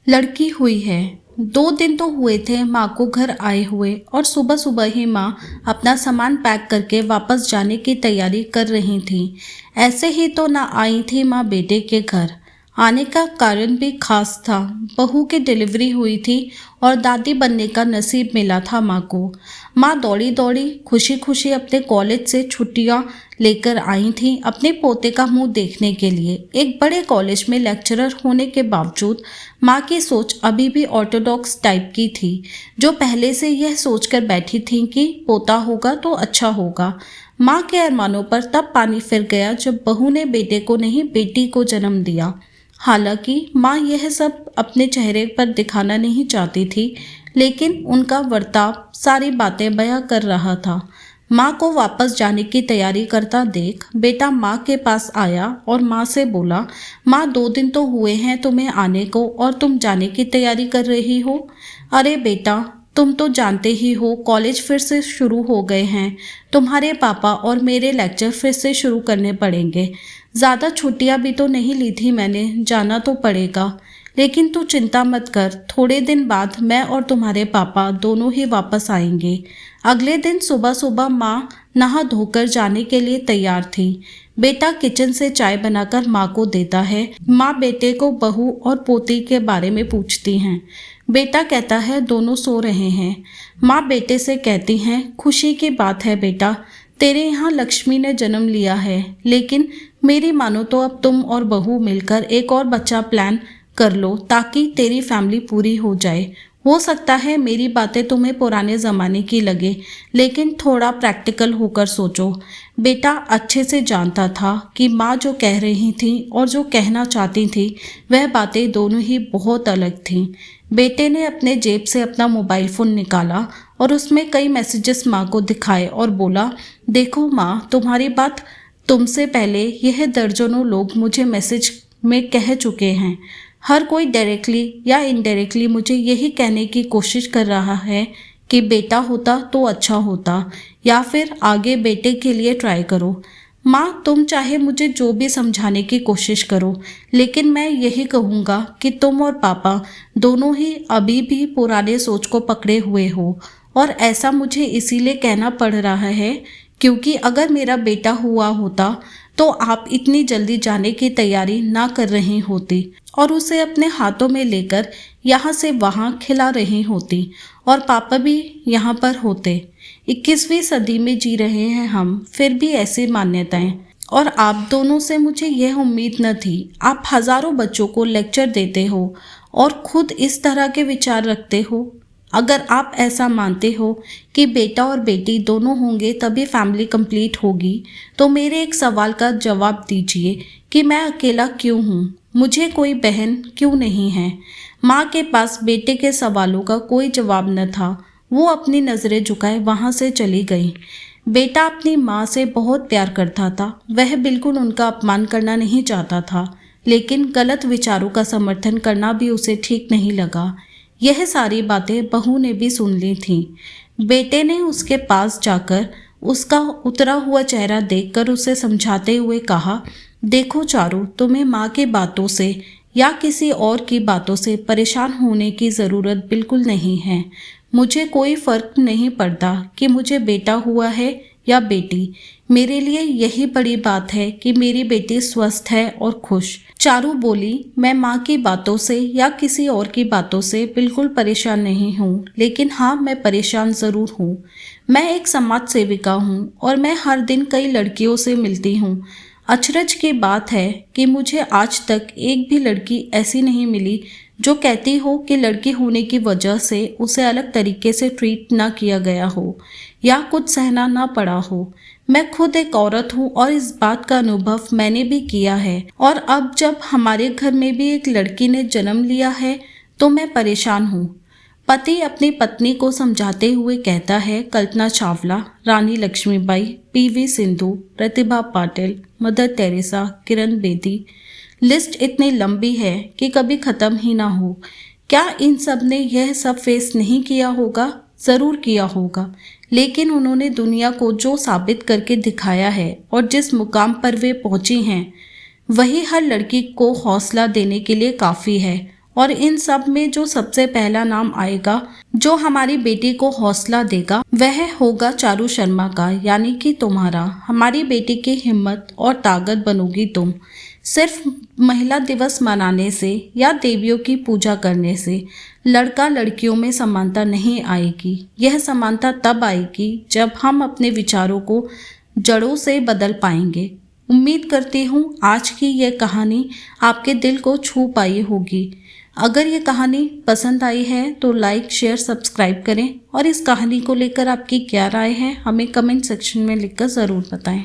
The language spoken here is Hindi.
लड़की हुई है। 2 दिन तो हुए थे माँ को घर आए हुए और सुबह सुबह ही माँ अपना सामान पैक करके वापस जाने की तैयारी कर रही थी। ऐसे ही तो ना आई थी माँ बेटे के घर। आने का कारण भी खास था। बहू की डिलीवरी हुई थी और दादी बनने का नसीब मिला था माँ को। माँ दौड़ी दौड़ी खुशी खुशी अपने कॉलेज से छुट्टियाँ लेकर आई थी अपने पोते का मुंह देखने के लिए। एक बड़े कॉलेज में लेक्चरर होने के बावजूद माँ की सोच अभी भी ऑर्थोडॉक्स टाइप की थी, जो पहले से यह सोचकर बैठी थी कि पोता होगा तो अच्छा होगा। माँ के अरमानों पर तब पानी फिर गया जब बहू ने बेटे को नहीं बेटी को जन्म दिया। हालांकि माँ यह सब अपने चेहरे पर दिखाना नहीं चाहती थी, लेकिन उनका बर्ताव सारी बातें बयां कर रहा था। माँ को वापस जाने की तैयारी करता देख बेटा माँ के पास आया और माँ से बोला, माँ 2 दिन तो हुए हैं तुम्हें आने को और तुम जाने की तैयारी कर रही हो। अरे बेटा, तुम तो जानते ही हो कॉलेज फिर से शुरू हो गए हैं। तुम्हारे पापा और मेरे लेक्चर फिर से शुरू करने पड़ेंगे। ज़्यादा छुट्टियां भी तो नहीं ली थी मैंने, जाना तो पड़ेगा। लेकिन तू चिंता मत कर, थोड़े दिन बाद मैं और तुम्हारे पापा दोनों ही वापस आएंगे। अगले दिन सुबह सुबह माँ नहा धोकर जाने के लिए तैयार थी। बेटा किचन से चाय बनाकर माँ को देता है। माँ बेटे को बहू और पोती के बारे में पूछती हैं। बेटा कहता है दोनों सो रहे हैं। माँ बेटे से कहती हैं, खुशी की बात है बेटा, तेरे यहाँ लक्ष्मी ने जन्म लिया है। लेकिन मेरी मानो तो अब तुम और बहू मिलकर एक और बच्चा प्लान कर लो ताकि तेरी फैमिली पूरी हो जाए। हो सकता है मेरी बातें तुम्हें पुराने ज़माने की लगे, लेकिन थोड़ा प्रैक्टिकल होकर सोचो। बेटा अच्छे से जानता था कि माँ जो कह रही थी और जो कहना चाहती थी वह बातें दोनों ही बहुत अलग थीं। बेटे ने अपने जेब से अपना मोबाइल फ़ोन निकाला और उसमें कई मैसेजेस माँ को दिखाए और बोला, देखो माँ, तुम्हारी बात तुमसे पहले यह दर्जनों लोग मुझे मैसेज में कह चुके हैं। हर कोई डायरेक्टली या इनडायरेक्टली मुझे यही कहने की कोशिश कर रहा है कि बेटा होता तो अच्छा होता, या फिर आगे बेटे के लिए ट्राई करो। माँ, तुम चाहे मुझे जो भी समझाने की कोशिश करो, लेकिन मैं यही कहूँगा कि तुम और पापा दोनों ही अभी भी पुराने सोच को पकड़े हुए हो। और ऐसा मुझे इसीलिए कहना पड़ रहा है क्योंकि अगर मेरा बेटा हुआ होता तो आप इतनी जल्दी जाने की तैयारी ना कर रही होती और उसे अपने हाथों में लेकर यहाँ से वहाँ खिला रही होती और पापा भी यहाँ पर होते। 21वीं सदी में जी रहे हैं हम, फिर भी ऐसी मान्यताएं। और आप दोनों से मुझे यह उम्मीद न थी। आप हजारों बच्चों को लेक्चर देते हो और खुद इस तरह के विचार रखते हो। अगर आप ऐसा मानते हो कि बेटा और बेटी दोनों होंगे तभी फैमिली कंप्लीट होगी, तो मेरे एक सवाल का जवाब दीजिए कि मैं अकेला क्यों हूँ? मुझे कोई बहन क्यों नहीं है? माँ के पास बेटे के सवालों का कोई जवाब न था। वो अपनी नज़रें झुकाए वहाँ से चली गई। बेटा अपनी माँ से बहुत प्यार करता था। वह बिल्कुल उनका अपमान करना नहीं चाहता था, लेकिन गलत विचारों का समर्थन करना भी उसे ठीक नहीं लगा। यह सारी बातें बहू ने भी सुन ली थीं। बेटे ने उसके पास जाकर उसका उतरा हुआ चेहरा देखकर उसे समझाते हुए कहा, देखो चारू, तुम्हें माँ की बातों से या किसी और की बातों से परेशान होने की ज़रूरत बिल्कुल नहीं है। मुझे कोई फ़र्क नहीं पड़ता कि मुझे बेटा हुआ है या बेटी। मेरे लिए यही बड़ी बात है कि मेरी बेटी स्वस्थ है और खुश। चारू बोली, मैं माँ की बातों से या किसी और की बातों से बिल्कुल परेशान नहीं हूँ, लेकिन हाँ, मैं परेशान ज़रूर हूँ। मैं एक समाज सेविका हूँ और मैं हर दिन कई लड़कियों से मिलती हूँ। अचरज की बात है कि मुझे आज तक एक भी लड़की ऐसी नहीं मिली जो कहती हो कि लड़की होने की वजह से उसे अलग तरीके से ट्रीट ना किया गया हो या कुछ सहना ना पड़ा हो। मैं खुद एक औरत हूँ और इस बात का अनुभव मैंने भी किया है। और अब जब हमारे घर में भी एक लड़की ने जन्म लिया है तो मैं परेशान हूँ। पति अपनी पत्नी को समझाते हुए कहता है। कल्पना चावला, रानी Lakshmibai, PV Sindhu, Pratibha Patil, mother Teresa, Kiran Bedi. List इतनी लंबी है कि कभी ख़त्म ही ना हो। क्या इन सब ने यह सब फेस नहीं किया होगा? ज़रूर किया होगा, लेकिन उन्होंने दुनिया को जो साबित करके दिखाया है और जिस मुकाम पर वे पहुंची हैं, वही हर लड़की को हौसला देने के लिए काफ़ी है और इन सब में जो सबसे पहला नाम आएगा जो हमारी बेटी को हौसला देगा वह होगा चारू शर्मा का, यानी कि तुम्हारा। हमारी बेटी की हिम्मत और ताकत बनोगी तुम। सिर्फ महिला दिवस मनाने से या देवियों की पूजा करने से लड़का लड़कियों में समानता नहीं आएगी। यह समानता तब आएगी जब हम अपने विचारों को जड़ों से बदल पाएंगे। उम्मीद करती हूँ आज की यह कहानी आपके दिल को छू पाई होगी। अगर ये कहानी पसंद आई है तो लाइक, शेयर, सब्सक्राइब करें और इस कहानी को लेकर आपकी क्या राय है हमें कमेंट सेक्शन में लिखकर ज़रूर बताएं।